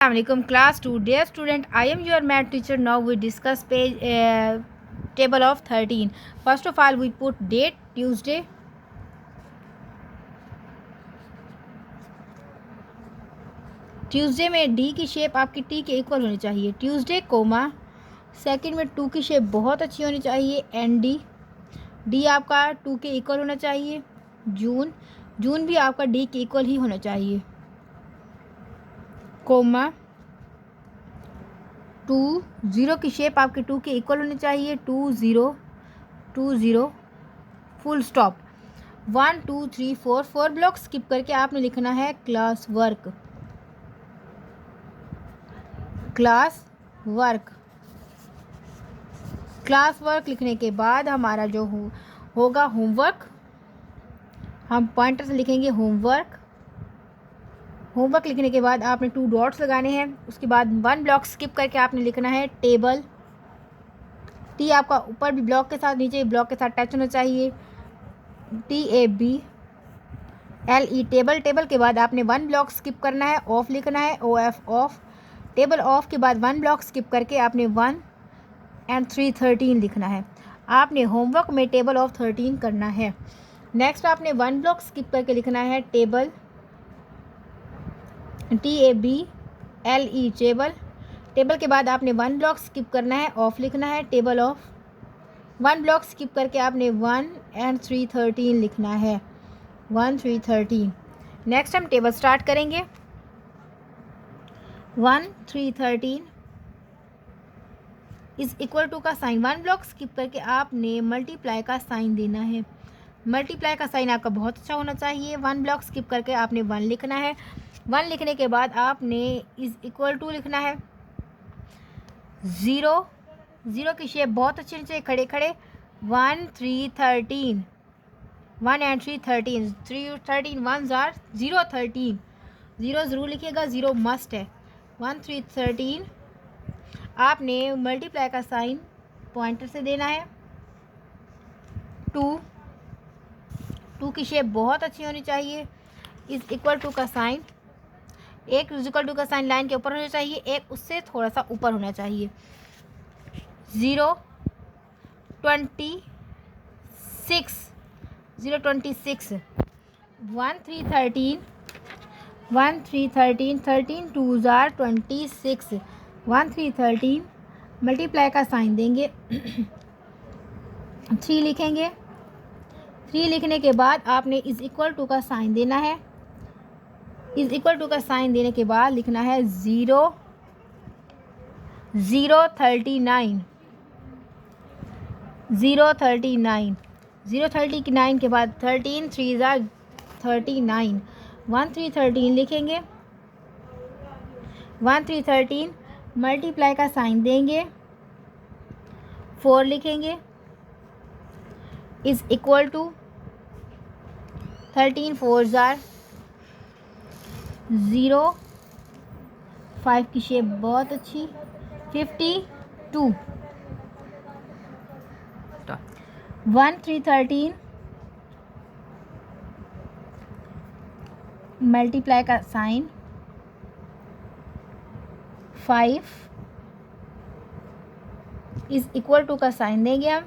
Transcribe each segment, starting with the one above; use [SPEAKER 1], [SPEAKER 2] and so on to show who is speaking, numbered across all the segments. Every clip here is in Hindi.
[SPEAKER 1] Assalamualaikum class 2. Dear student, I am your math teacher. Now we discuss page table of 13. First of all, we put date Tuesday. Tuesday में डी की शेप आपकी टी के इक्वल होनी चाहिए. ट्यूसडे कोमा सेकंड में टू की शेप बहुत अच्छी होनी चाहिए. एन डी आपका टू के इक्वल होना चाहिए. जून भी आपका डी के इक्वल ही होना चाहिए. कोमा 20 की शेप आपके 2 के इक्वल होनी चाहिए. 20 फुल स्टॉप. 1 2 3 4 ब्लॉक स्किप करके आपने लिखना है क्लास वर्क लिखने के बाद हमारा जो होगा होमवर्क, हम पॉइंटर से लिखेंगे होमवर्क लिखने के बाद आपने 2 डॉट्स लगाने हैं. उसके बाद 1 ब्लॉक स्किप करके आपने लिखना है टेबल. टी आपका ऊपर भी ब्लॉक के साथ नीचे भी ब्लॉक के साथ टच होना चाहिए. TABLE टेबल के बाद आपने 1 ब्लॉक स्किप करना है. ऑफ लिखना है OF ऑफ. टेबल ऑफ के बाद 1 ब्लॉक स्किप करके आपने 1 and 3 13 लिखना है. आपने होमवर्क में टेबल ऑफ 13 करना है. नेक्स्ट आपने 1 ब्लॉक स्किप करके लिखना है टेबल TABLE टेबल के बाद आपने 1 ब्लॉक स्किप करना है. ऑफ लिखना है टेबल ऑफ. 1 ब्लॉक स्किप करके आपने 1 and 3 13 लिखना है. 1 3 13. नेक्स्ट हम टेबल स्टार्ट करेंगे. 1 3 13 इज इक्वल टू का साइन. 1 ब्लॉक स्किप करके आपने मल्टीप्लाई का साइन देना है. मल्टीप्लाई का साइन आपका बहुत अच्छा होना चाहिए. 1 ब्लॉक स्किप करके आपने 1 लिखना है. 1 लिखने के बाद आपने इज इक्वल टू लिखना है 0 की शेप बहुत अच्छी नीचे खड़े 1 3 13 1 and 3 13 3 13 1s are 0 13 0 ज़रूर लिखिएगा. 0 मस्ट है. 1 3 13 आपने मल्टीप्लाई का साइन पॉइंटर से देना है. 2 की शेप बहुत अच्छी होनी चाहिए. इज इक्वल टू का साइन एक इज इक्वल टू का साइन लाइन के ऊपर होना चाहिए. एक उससे थोड़ा सा ऊपर होना चाहिए. 0 26 1 3 13 13 2s are 26 1 3 13 मल्टीप्लाई का साइन देंगे. 3 लिखेंगे. 3 लिखने के बाद आपने इज इक्वल टू का साइन देना है. इज इक्वल टू का साइन देने के बाद लिखना है 0 39 39 के बाद 13 3s are 39 1 3 13 लिखेंगे. 1 3 13 मल्टीप्लाई का साइन देंगे. 4 लिखेंगे. Is equal to 13 4s are 0 5 की शेप बहुत अच्छी 52 1 3 13 मल्टीप्लाई का साइन 5 इज इक्वल टू का साइन देंगे हम.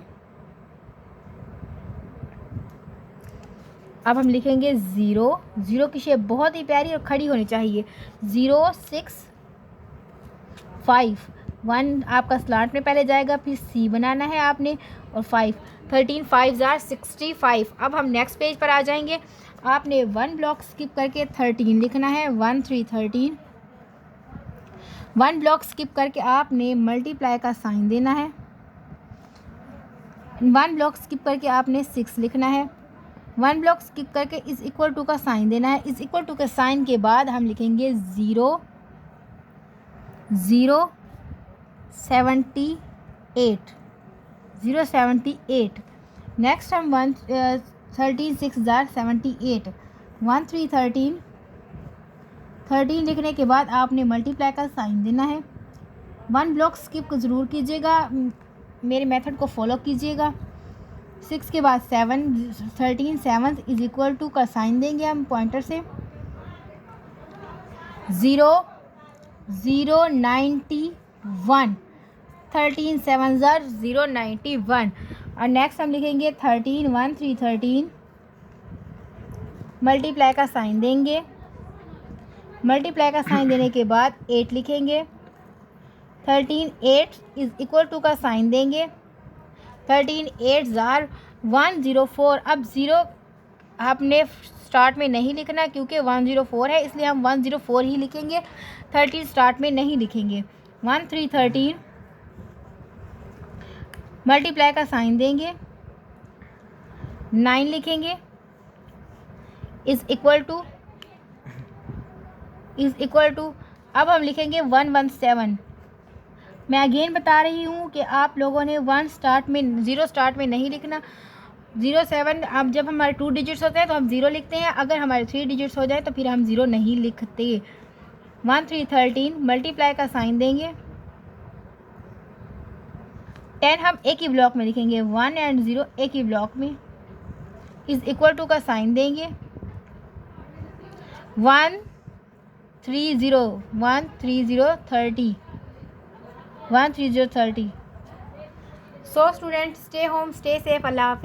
[SPEAKER 1] अब हम लिखेंगे 0 की शेप बहुत ही प्यारी और खड़ी होनी चाहिए. 0 6 5 1 आपका स्लांट में पहले जाएगा. फिर C बनाना है आपने और 5 13 5s are 65. अब हम नेक्स्ट पेज पर आ जाएंगे. आपने 1 ब्लॉक स्किप करके 13 लिखना है. 1 3 13 1 ब्लॉक स्किप करके आपने मल्टीप्लाई का साइन देना है. 1 ब्लॉक स्किप करके आपने 6 लिखना है. 1 ब्लॉक स्किप करके इज इक्वल टू का साइन देना है. इज इक्वल टू के साइन के बाद हम लिखेंगे 0 78. नेक्स्ट हम 13 6s are 78 1 3 13 लिखने के बाद आपने मल्टीप्लाई का साइन देना है. 1 ब्लॉक स्किप ज़रूर कीजिएगा. मेरे मेथड को फॉलो कीजिएगा. 6 के बाद 13 7 इज इक्वल टू का साइन देंगे हम पॉइंटर से. 0 091, 13 7 091। और नेक्स्ट हम लिखेंगे 13 1 3 13, मल्टीप्लाई का साइन देंगे। मल्टीप्लाई का साइन देने के बाद 8 लिखेंगे। 13 8 इज इक्वल टू का साइन देंगे। 13 8 ज़ार 104। अब ज़ीरो आपने स्टार्ट में नहीं लिखना क्योंकि 104 है, इसलिए हम 104 ही लिखेंगे, 13 स्टार्ट में नहीं लिखेंगे। 1 3 13, मल्टीप्लाई का साइन देंगे, 9 लिखेंगे, इज़ इक्वल टू अब हम लिखेंगे 117। मैं अगेन बता रही हूँ कि आप लोगों ने 1 स्टार्ट में 0 स्टार्ट में नहीं लिखना। 07 अब जब हमारे 2 डिजिट्स होते हैं तो हम 0 लिखते हैं, अगर हमारे 3 डिजिट्स हो जाए तो फिर हम 0 नहीं लिखते। 1 3 13, मल्टीप्लाई का साइन देंगे। 10 हम एक ही ब्लॉक में लिखेंगे, 1 एंड 0 एक ही ब्लॉक में, इज़ इक्वल टू का साइन देंगे। 1 3 0 1 3 0 30, 1 3 0 30। So student, stay home, stay safe, Allah हाफ़िज़।